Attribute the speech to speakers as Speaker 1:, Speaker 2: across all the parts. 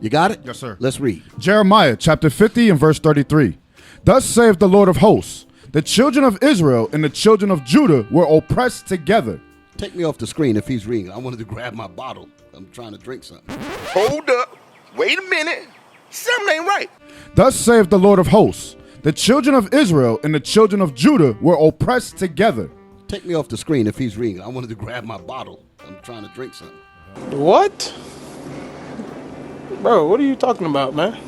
Speaker 1: You got it?
Speaker 2: Yes, sir.
Speaker 1: Let's read.
Speaker 2: Jeremiah chapter 50 and verse 33. Thus saith the Lord of hosts, the children of Israel and the children of Judah were oppressed together.
Speaker 1: Take me off the screen if he's reading. I wanted to grab my bottle. I'm trying to drink something.
Speaker 3: Hold up. Wait a minute. Something ain't right.
Speaker 2: Thus saith the Lord of hosts, the children of Israel and the children of Judah were oppressed together.
Speaker 1: Take me off the screen if he's reading. I wanted to grab my bottle. I'm trying to drink something.
Speaker 4: What? Bro, what are you talking about, man?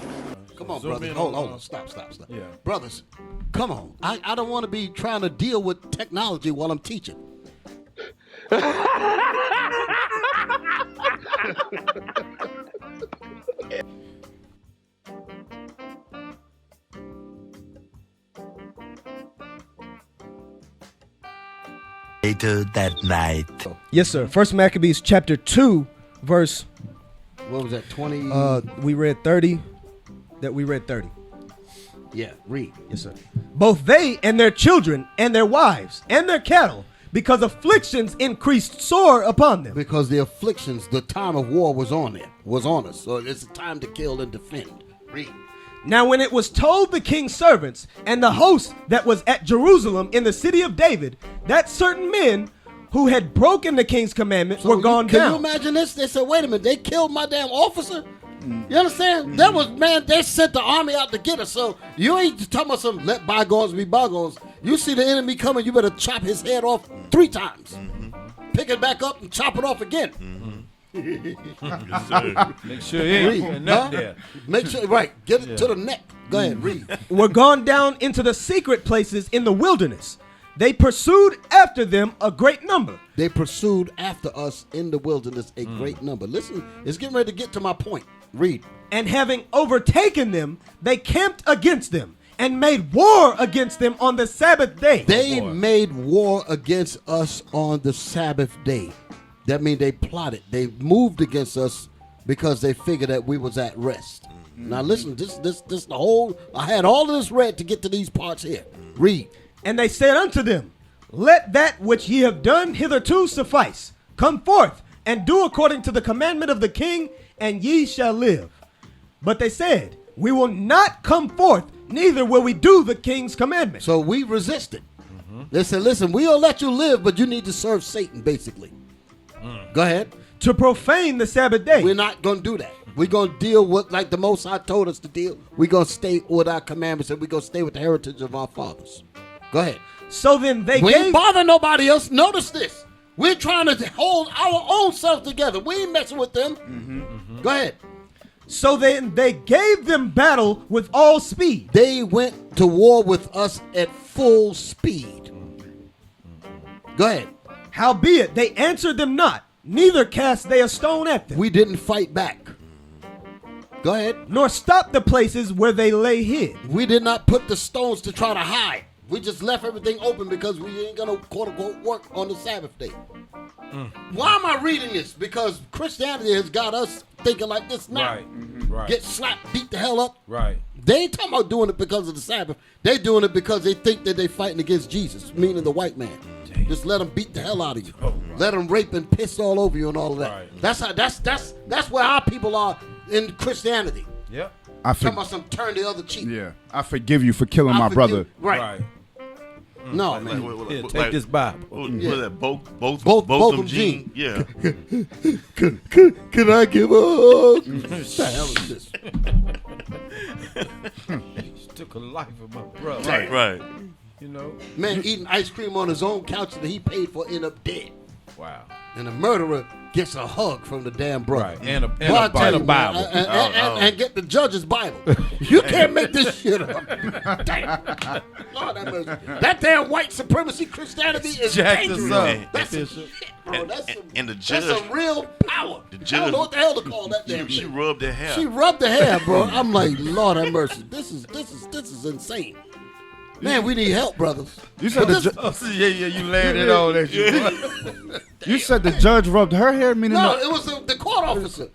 Speaker 1: Come on, brothers. Hold on. Stop. Yeah. Brothers, come on. I don't want to be trying to deal with technology while I'm teaching.
Speaker 5: Later that night.
Speaker 6: Yes, sir. First Maccabees chapter 2, verse.
Speaker 1: What was that, 20?
Speaker 6: We read 30. We read 30.
Speaker 1: Yeah, read.
Speaker 6: Yes, sir. Both they and their children and their wives and their cattle, because afflictions increased sore upon them.
Speaker 1: Because the afflictions, the time of war was on us. So it's a time to kill and defend. Read.
Speaker 6: Now when it was told the king's servants and the host that was at Jerusalem in the city of David, that certain men who had broken the king's commandment were gone down.
Speaker 1: Can you imagine this? They said, wait a minute, they killed my damn officer? You understand? That was, man, they sent the army out to get us. So you ain't talking about some let bygones be bygones. You see the enemy coming, you better chop his head off 3 times. Pick it back up and chop it off again.
Speaker 7: Make sure you ain't nothing there.
Speaker 1: Make sure, right, get it to the neck. Go ahead, read.
Speaker 6: Were gone down into the secret places in the wilderness. They pursued after them a great number.
Speaker 1: They pursued after us in the wilderness a great number. Listen, it's getting ready to get to my point. Read.
Speaker 6: And having overtaken them, they camped against them and made war against them on the Sabbath day.
Speaker 1: They made war against us on the Sabbath day. That means they plotted. They moved against us because they figured that we was at rest. Now listen, this the whole, I had all of this read to get to these parts here. Read.
Speaker 6: And they said unto them, let that which ye have done hitherto suffice. Come forth and do according to the commandment of the king, and ye shall live. But they said, we will not come forth, neither will we do the king's commandment.
Speaker 1: So we resisted. They said, listen, we'll let you live, but you need to serve Satan, basically. Go ahead.
Speaker 6: To profane the Sabbath day.
Speaker 1: We're not going to do that. We're going to deal with, like the Most High told us to deal. We're going to stay with our commandments, and we're going to stay with the heritage of our fathers. Go ahead.
Speaker 6: So then
Speaker 1: we ain't bother nobody else. Notice this. We're trying to hold our own self together. We ain't messing with them. Go ahead.
Speaker 6: So then they gave them battle with all speed.
Speaker 1: They went to war with us at full speed. Go ahead.
Speaker 6: Howbeit they answered them not, neither cast they a stone at them.
Speaker 1: We didn't fight back. Go ahead.
Speaker 6: Nor stopped the places where they lay hid.
Speaker 1: We did not put the stones to try to hide. We just left everything open because we ain't gonna quote unquote work on the Sabbath day. Why am I reading this? Because Christianity has got us thinking like this now.
Speaker 7: Right.
Speaker 1: Get slapped, beat the hell up.
Speaker 7: Right.
Speaker 1: They ain't talking about doing it because of the Sabbath. They doing it because they think that they fighting against Jesus, meaning the white man. Just let them beat the hell out of you. Let them rape and piss all over you and all of that.
Speaker 7: Right.
Speaker 1: That's where our people are in Christianity.
Speaker 7: Yep.
Speaker 1: Talking about some turn the other cheek.
Speaker 2: Yeah, I forgive you for killing my brother.
Speaker 1: Right. No, man.
Speaker 7: Here, take this Bible.
Speaker 8: What that? Both
Speaker 1: them
Speaker 8: Gene. Yeah.
Speaker 1: Can I give a hug? What the hell is this?
Speaker 7: Took a life of my brother.
Speaker 8: Right.
Speaker 7: You know?
Speaker 1: Man eating ice cream on his own couch that he paid for end up dead.
Speaker 7: Wow.
Speaker 1: And the murderer gets a hug from the damn brother.
Speaker 7: Right. And a Bible.
Speaker 1: And get the judge's Bible. You can't make this shit up. Damn. Lord have mercy. That damn white supremacy Christianity is dangerous. That's some shit, bro. That's some real power. I don't know what the hell to call that damn
Speaker 8: She
Speaker 1: thing.
Speaker 8: rubbed her hair.
Speaker 1: She rubbed her hair, bro. I'm like, Lord have mercy. This is insane. Man, we need help, brothers.
Speaker 2: You said
Speaker 7: you landed on that.
Speaker 2: You said the judge rubbed her hair, meaning
Speaker 1: no, it was the court officer.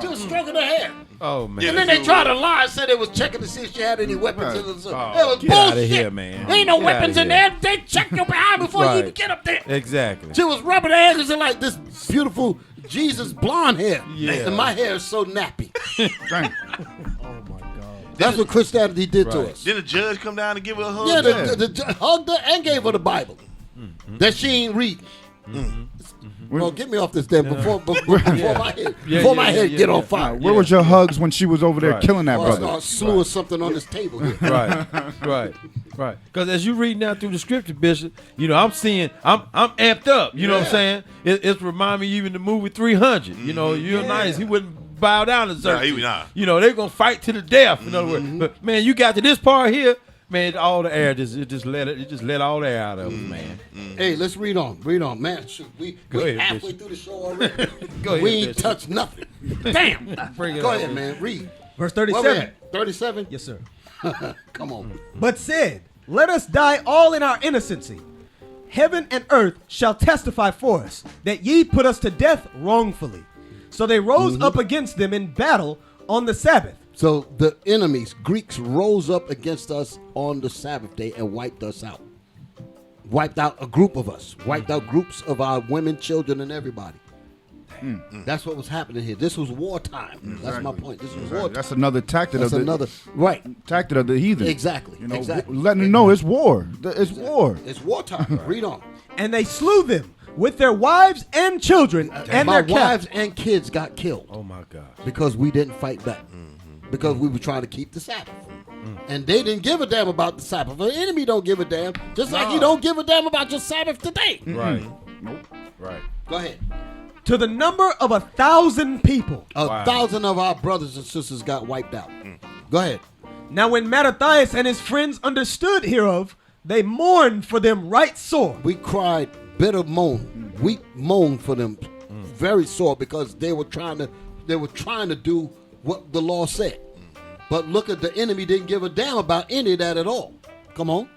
Speaker 1: She was stroking her hair.
Speaker 7: Oh man!
Speaker 1: And then they tried to lie and said they was checking to see if she had any weapons in her. It was
Speaker 7: get
Speaker 1: bullshit.
Speaker 7: Out of here, man.
Speaker 1: There ain't no weapons in there. They check your behind before you even get up there.
Speaker 7: Exactly.
Speaker 1: She was rubbing her hair because like this beautiful Jesus blonde hair.
Speaker 7: Yeah.
Speaker 1: And my hair is so nappy.
Speaker 2: Dang.
Speaker 1: That's what Christianity did to us.
Speaker 8: Then the judge come down and give her a hug.
Speaker 1: Yeah, the judge hugged her and gave her the Bible that she ain't reading. Well, get me off this damn before my head get on fire.
Speaker 2: Where was your hugs when she was over there killing that
Speaker 1: Or
Speaker 2: brother?
Speaker 1: start slewing something on this table here.
Speaker 9: Right. Because as you read now through the scripture, Bishop, you know, I'm seeing, I'm amped up. You know what I'm saying? It's remind me even the movie 300. You know, you're nice. He wouldn't bow down to certain. You know, they're gonna fight to the death. In other words, but man, you got to this part here. Man, all the air just let all the air out of us, man.
Speaker 1: Hey, let's read on, man. Shoot, we
Speaker 9: ahead,
Speaker 1: halfway
Speaker 9: Bishop.
Speaker 1: through the show already.
Speaker 9: Go ahead,
Speaker 1: we ain't
Speaker 9: Bishop.
Speaker 1: touched nothing. Damn.
Speaker 9: Bring it
Speaker 1: Go
Speaker 9: on,
Speaker 1: ahead,
Speaker 9: Bishop.
Speaker 1: man. Read.
Speaker 6: Verse
Speaker 1: Where we
Speaker 6: 37.
Speaker 1: at? 37.
Speaker 6: Yes, sir.
Speaker 1: Come on.
Speaker 6: But said, let us die all in our innocency. Heaven and earth shall testify for us that ye put us to death wrongfully. So they rose up against them in battle on the Sabbath.
Speaker 1: So the enemies, Greeks, rose up against us on the Sabbath day and wiped us out. Wiped out a group of us. Wiped out groups of our women, children, and everybody. That's what was happening here. This was wartime. That's my point. This was wartime.
Speaker 2: That's another tactic
Speaker 1: That's
Speaker 2: of the
Speaker 1: another right.
Speaker 2: tactic of the heathen.
Speaker 1: Exactly.
Speaker 2: You know,
Speaker 1: exactly.
Speaker 2: letting them know it's war. It's war.
Speaker 1: It's wartime. Read on.
Speaker 6: And they slew them with their wives and children and
Speaker 1: My
Speaker 6: their
Speaker 1: wives
Speaker 6: captives.
Speaker 1: and kids got killed.
Speaker 9: Oh my God.
Speaker 1: Because we didn't fight back. Because we were trying to keep the Sabbath. And they didn't give a damn about the Sabbath. The enemy don't give a damn. Just like you don't give a damn about your Sabbath today.
Speaker 9: Right. Right.
Speaker 1: Go ahead.
Speaker 6: To the number of 1,000 people.
Speaker 1: 1,000 of our brothers and sisters got wiped out. Go ahead.
Speaker 6: Now when Mattathias and his friends understood hereof, they mourned for them right sore.
Speaker 1: We cried bitter moan. We moaned for them very sore because they were trying to do what the law said. But look at the enemy didn't give a damn about any of that at all. Come on.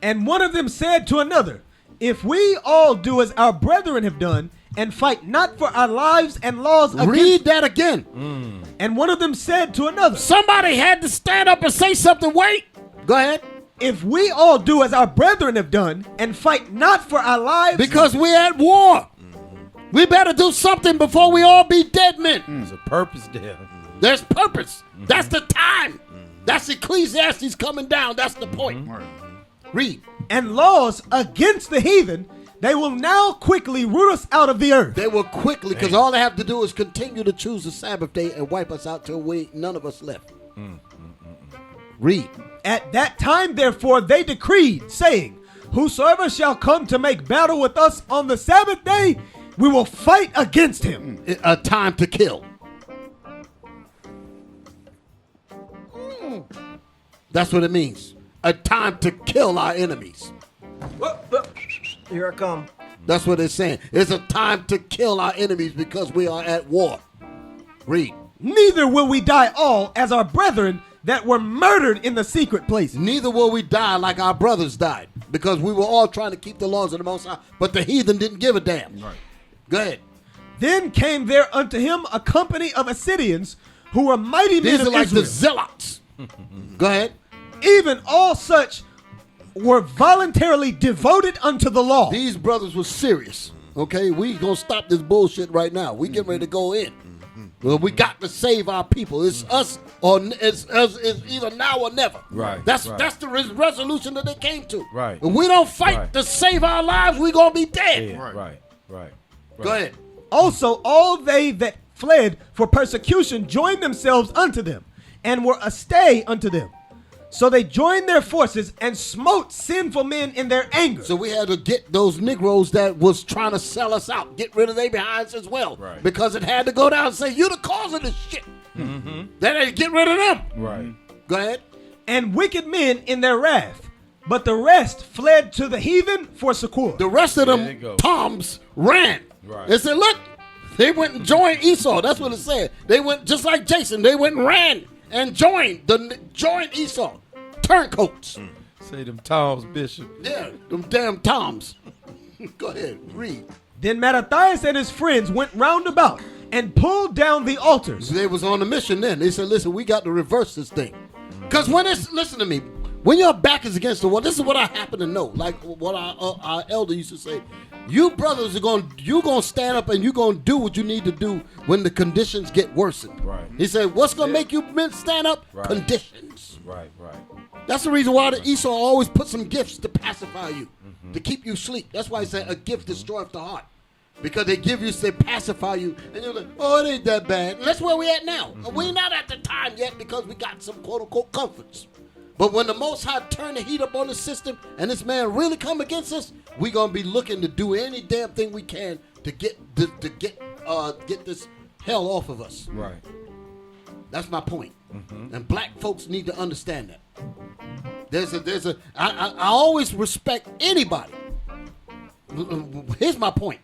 Speaker 6: And one of them said to another, if we all do as our brethren have done, and fight not for our lives and laws against...
Speaker 1: Read that again.
Speaker 6: And one of them said to another,
Speaker 1: Somebody had to stand up and say something. Wait. Go ahead.
Speaker 6: if we all do as our brethren have done, and fight not for our lives...
Speaker 1: Because we're at war. We better do something before we all be dead men.
Speaker 9: There's a purpose there.
Speaker 1: There's purpose. That's the time. That's Ecclesiastes coming down. That's the point. Read.
Speaker 6: And laws against the heathen, they will now quickly root us out of the earth.
Speaker 1: They will quickly, because all they have to do is continue to choose the Sabbath day and wipe us out till none of us left. Read.
Speaker 6: At that time, therefore, they decreed, saying, whosoever shall come to make battle with us on the Sabbath day, we will fight against him.
Speaker 1: A time to kill. That's what it means. A time to kill our enemies.
Speaker 6: Here I come.
Speaker 1: That's what it's saying. It's a time to kill our enemies because we are at war. Read.
Speaker 6: Neither will we die all as our brethren that were murdered in the secret places.
Speaker 1: Neither will we die like our brothers died, because we were all trying to keep the laws of the Most High, but the heathen didn't give a damn. Right. Go ahead.
Speaker 6: Then came there unto him a company of Assyrians who were mighty men
Speaker 1: These
Speaker 6: of
Speaker 1: are like
Speaker 6: Israel.
Speaker 1: the zealots. Go ahead.
Speaker 6: Even all such were voluntarily devoted unto the law.
Speaker 1: These brothers were serious. Okay, we gonna stop this bullshit right now. We get ready to go in. Well, we got to save our people. It's us, or it's either now or never.
Speaker 9: Right.
Speaker 1: That's the resolution that they came to.
Speaker 9: Right.
Speaker 1: If we don't fight
Speaker 9: Right.
Speaker 1: to save our lives, we gonna be dead.
Speaker 9: Yeah, right.
Speaker 1: Go ahead.
Speaker 6: Also, all they that fled for persecution joined themselves unto them, and were a stay unto them. So they joined their forces and smote sinful men in their anger.
Speaker 1: So we had to get those Negroes that was trying to sell us out, get rid of their behinds as well.
Speaker 9: Right.
Speaker 1: Because it had to go down and say, you the cause of this shit. Then they get rid of them.
Speaker 9: Right.
Speaker 1: Go ahead.
Speaker 6: And wicked men in their wrath. But the rest fled to the heathen for succor.
Speaker 1: The rest of
Speaker 9: There you
Speaker 1: them
Speaker 9: go.
Speaker 1: Toms ran.
Speaker 9: Right.
Speaker 1: They said, look, they went and joined Esau. That's what it said. They went just like Jason. They went and ran and joined Esau. Turncoats.
Speaker 9: Say them Toms, Bishop.
Speaker 1: Yeah, them damn Toms. Go ahead, read.
Speaker 6: Then Mattathias and his friends went round about and pulled down the altars.
Speaker 1: They was on a mission then. They said, listen, we got to reverse this thing. Because when it's, listen to me, When your back is against the wall, this is what I happen to know. Like what our elder used to say. You brothers you're gonna stand up and you're gonna do what you need to do when the conditions get worsened.
Speaker 9: Right.
Speaker 1: He said, what's gonna make you men stand up?
Speaker 9: Right.
Speaker 1: Conditions.
Speaker 9: Right.
Speaker 1: That's the reason why the Esau always put some gifts to pacify you, to keep you asleep. That's why he said a gift destroyeth the heart. Because they pacify you, and you're like, oh, it ain't that bad. And that's where we at now. We're not at the time yet because we got some quote-unquote comforts. But when the Most High turn the heat up on the system and this man really come against us, we're going to be looking to do any damn thing we can to get this hell off of us.
Speaker 9: Right.
Speaker 1: That's my point. And black folks need to understand that. I always respect anybody. Here's my point.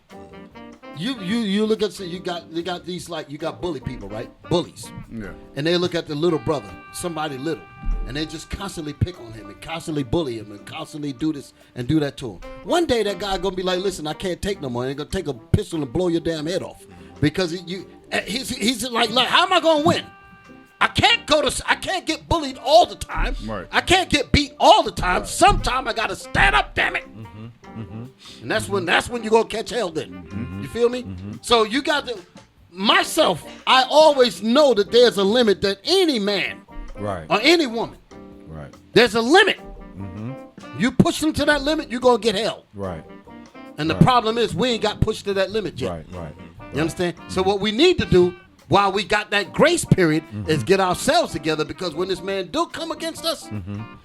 Speaker 1: You look at you got these you got bully people, right? Bullies.
Speaker 2: Yeah.
Speaker 1: And they look at the little brother, somebody little, and they just constantly pick on him and constantly bully him and constantly do this and do that to him. One day that guy gonna be like, listen, I can't take no more. And they're gonna take a pistol and blow your damn head off because he's like, how am I gonna win? I can't get bullied all the time.
Speaker 2: Right.
Speaker 1: I can't get beat all the time. Sometime I gotta stand up, damn it. And that's when you gonna catch hell then. You feel me? So you got to myself, I always know that there's a limit that any man
Speaker 9: Right.
Speaker 1: or any woman,
Speaker 9: Right.
Speaker 1: there's a limit. You push them to that limit, you're gonna get hell.
Speaker 9: Right.
Speaker 1: And the problem is we ain't got pushed to that limit yet.
Speaker 9: Right.
Speaker 1: You understand? So what we need to do while we got that grace period is get ourselves together, because when this man do come against us,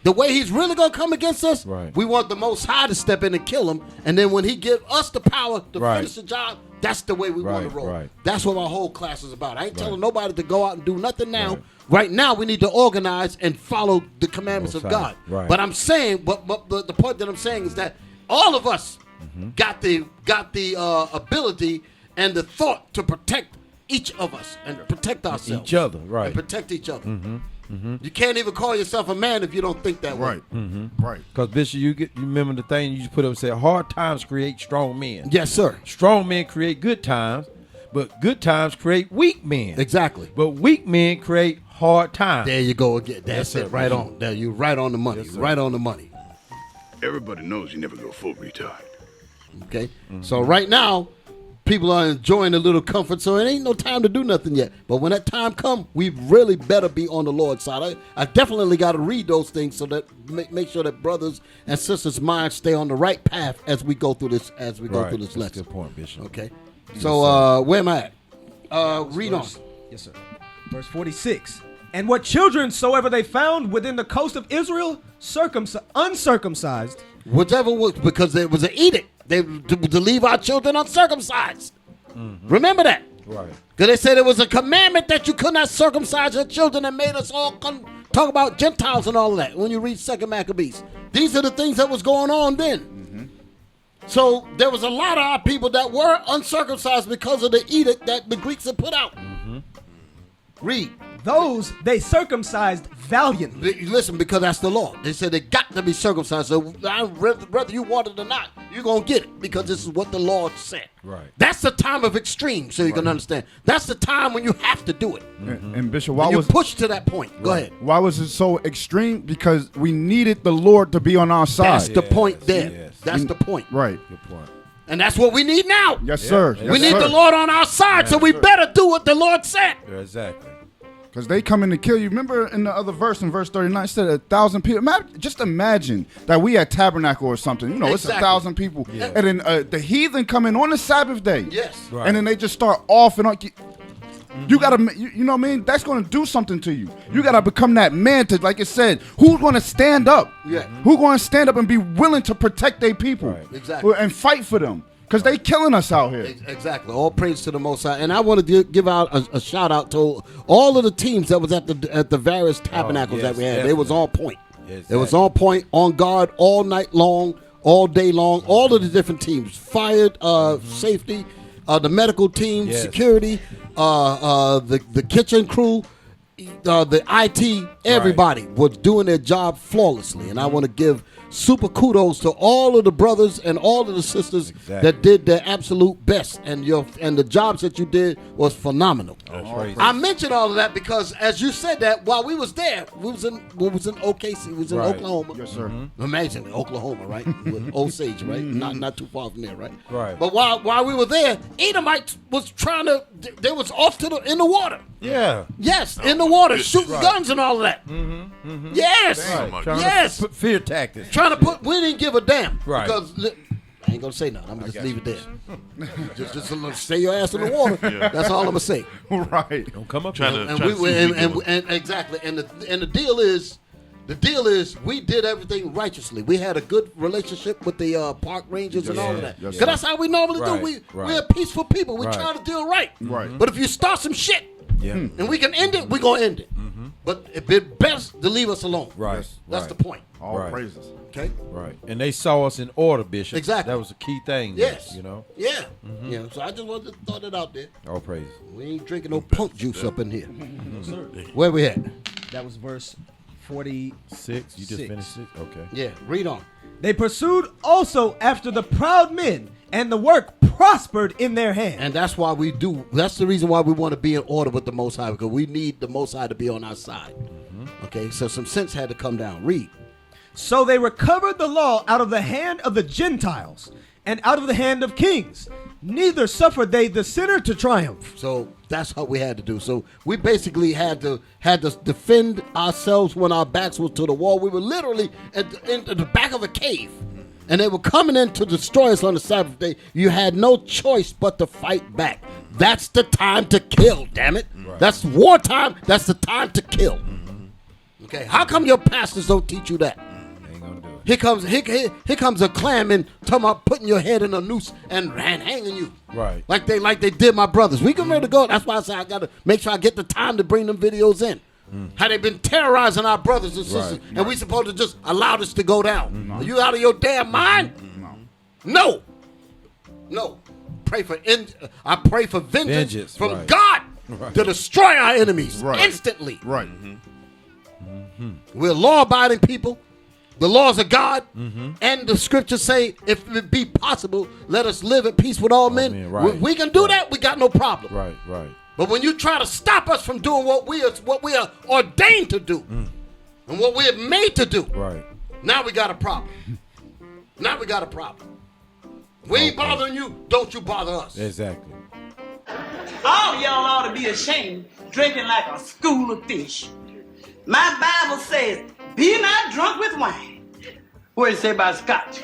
Speaker 1: the way he's really going to come against us,
Speaker 9: Right.
Speaker 1: we want the Most High to step in and kill him. And then when he give us the power to
Speaker 9: Right.
Speaker 1: finish the job, that's the way we want to roll.
Speaker 9: Right.
Speaker 1: That's what my whole class is about. I ain't telling nobody to go out and do nothing now.
Speaker 9: Right.
Speaker 1: Right now, we need to organize and follow the commandments
Speaker 9: Most
Speaker 1: of
Speaker 9: High.
Speaker 1: God.
Speaker 9: Right.
Speaker 1: But I'm saying, but the point that I'm saying is that all of us got the ability and the thought to protect each of us and protect ourselves.
Speaker 9: Each other, right.
Speaker 1: And protect each other. You can't even call yourself a man if you don't think that way.
Speaker 2: Right. Right.
Speaker 9: Because Bishop, you remember the thing you just put up and said, hard times create strong men.
Speaker 1: Yes, sir.
Speaker 9: Strong men create good times, but good times create weak men.
Speaker 1: Exactly.
Speaker 9: But weak men create hard times.
Speaker 1: There you go again. That's
Speaker 9: Yes,
Speaker 1: it.
Speaker 9: sir.
Speaker 1: Right on. There, you right on the money.
Speaker 9: Yes, sir.
Speaker 1: Right on the money.
Speaker 3: Everybody knows you never go full retard.
Speaker 1: Okay. So right now, people are enjoying a little comfort, so it ain't no time to do nothing yet. But when that time come, we really better be on the Lord's side. I definitely got to read those things so that make sure that brothers and sisters' minds stay on the right path as we go through this. As we go through this
Speaker 9: That's a
Speaker 1: lesson.
Speaker 9: good point, Bishop.
Speaker 1: Okay. So where am I at? Read on.
Speaker 6: Yes, sir. Verse 46. And what children soever they found within the coast of Israel, uncircumcised.
Speaker 1: Whichever was, because there was an edict. They to leave our children uncircumcised. Remember that.
Speaker 9: Right.
Speaker 1: Because they said it was a commandment that you could not circumcise your children, and made us all talk about Gentiles and all of that when you read 2 Maccabees. These are the things that was going on then. So there was a lot of our people that were uncircumcised because of the edict that the Greeks had put out. Read.
Speaker 6: Those they circumcised valiantly.
Speaker 1: Listen, because that's the law. They said they got to be circumcised. So whether you want it or not, you're going to get it because this is what the Lord said.
Speaker 9: Right.
Speaker 1: That's the time of extreme, so you can understand. That's the time when you have to do it.
Speaker 2: And Bishop,
Speaker 1: When you push to that point. Go ahead.
Speaker 2: why was it so extreme? Because we needed the Lord to be on our side.
Speaker 1: That's the point there.
Speaker 9: yes.
Speaker 1: That's the point.
Speaker 2: Right.
Speaker 9: Good point.
Speaker 1: And that's what we need now.
Speaker 2: Yes, sir.
Speaker 1: We need the Lord on our side, so we better do what the Lord said.
Speaker 9: Yeah, exactly.
Speaker 2: Because they come in to kill you. Remember in the other verse, in verse 39, it said 1,000 people. Just imagine that we at Tabernacle or something. You know, it's
Speaker 1: Exactly.
Speaker 2: 1,000 people. And then the heathen come in on the Sabbath day.
Speaker 1: Yes.
Speaker 9: Right.
Speaker 2: And then they just start off and on. You got to, you know what I mean? That's going to do something to you. You got to become that man to, like it said, who's going to stand up?
Speaker 1: Yeah.
Speaker 2: Who's going to stand up and be willing to protect their people?
Speaker 9: Right.
Speaker 1: Exactly.
Speaker 2: And fight for them. Because they killing us out here.
Speaker 1: Exactly. All praise to the Most High. And I want to give out a shout out to all of the teams that was at the various tabernacles that we had.
Speaker 9: yes,
Speaker 1: They was on point.
Speaker 9: Yes,
Speaker 1: It was on point, on guard all night long, all day long. All of the different teams, fire, safety, the medical team,
Speaker 9: Yes.
Speaker 1: security, the kitchen crew, the IT. Everybody was doing their job flawlessly, and I want to give super kudos to all of the brothers and all of the sisters that did their absolute best, and the jobs that you did was phenomenal. I mentioned all of that because, as you said that, while we was there, we was in OKC, we was in Oklahoma.
Speaker 2: Yes, sir.
Speaker 1: Amazing, Oklahoma, right? With Osage, right? Not too far from there, right?
Speaker 9: Right.
Speaker 1: But while we were there, Edomites was trying to. They was off in the water.
Speaker 9: Yeah.
Speaker 1: Yes, in the water, shooting guns and all of that. Yes, yes.
Speaker 9: Fear tactics.
Speaker 1: Trying to put. We didn't give a damn.
Speaker 9: Right.
Speaker 1: Because I ain't gonna say nothing. I'm gonna just leave it there. just stay your ass in the water. That's all I'm gonna say.
Speaker 2: Right.
Speaker 9: Don't come up
Speaker 1: And exactly. And the deal is, we did everything righteously. We had a good relationship with the park rangers and all of that. Because that's how we normally do. We're peaceful people. We try to deal right.
Speaker 2: Right.
Speaker 1: But if you start some shit, and we can end it, we're gonna end it. But it's best to leave us alone.
Speaker 9: Right.
Speaker 1: That's the point.
Speaker 2: All praises.
Speaker 1: Okay.
Speaker 9: Right. And they saw us in order, Bishop.
Speaker 1: Exactly.
Speaker 9: That was a key thing.
Speaker 1: Yes.
Speaker 9: You know.
Speaker 1: Yeah. Yeah. So I just wanted to throw that out there.
Speaker 9: All praise.
Speaker 1: We ain't drinking no punk juice up in here. Where we at?
Speaker 6: That was verse 46.
Speaker 9: 6. You just finished 6. Okay.
Speaker 1: Yeah. Read on.
Speaker 6: They pursued also after the proud men, and the work prospered in their hand.
Speaker 1: And that's why we do. That's the reason why we want to be in order with the Most High, because we need the Most High to be on our side. Okay. So some sense had to come down. Read.
Speaker 6: So they recovered the law out of the hand of the Gentiles and out of the hand of kings. Neither suffered they the sinner to triumph.
Speaker 1: So that's what we had to do. So we basically had to defend ourselves when our backs were to the wall. We were literally in the back of a cave, and they were coming in to destroy us on the Sabbath day. You had no choice but to fight back. That's the time to kill, damn it. Right. That's wartime. That's the time to kill. Okay, how come your pastors don't teach you that? Here comes a clamming, talking about putting your head in a noose and hanging you.
Speaker 9: Right.
Speaker 1: Like they did my brothers. We getting ready to go. That's why I say I gotta make sure I get the time to bring them videos in. How they been terrorizing our brothers and sisters, and we supposed to just allow this to go down. Are you out of your damn mind? No. I pray for vengeance from God to destroy our enemies instantly.
Speaker 2: Right.
Speaker 1: We're law-abiding people. The laws of God and the scriptures say, if it be possible, let us live at peace with all men.
Speaker 9: Right.
Speaker 1: We can do that. We got no problem.
Speaker 9: Right.
Speaker 1: But when you try to stop us from doing what we are ordained to do and what we are made to do, now we got a problem. We ain't bothering you. Don't you bother us.
Speaker 9: Exactly.
Speaker 10: All y'all ought to be ashamed, drinking like a school of fish. My Bible says, be not drunk with wine. What does it say about scotch?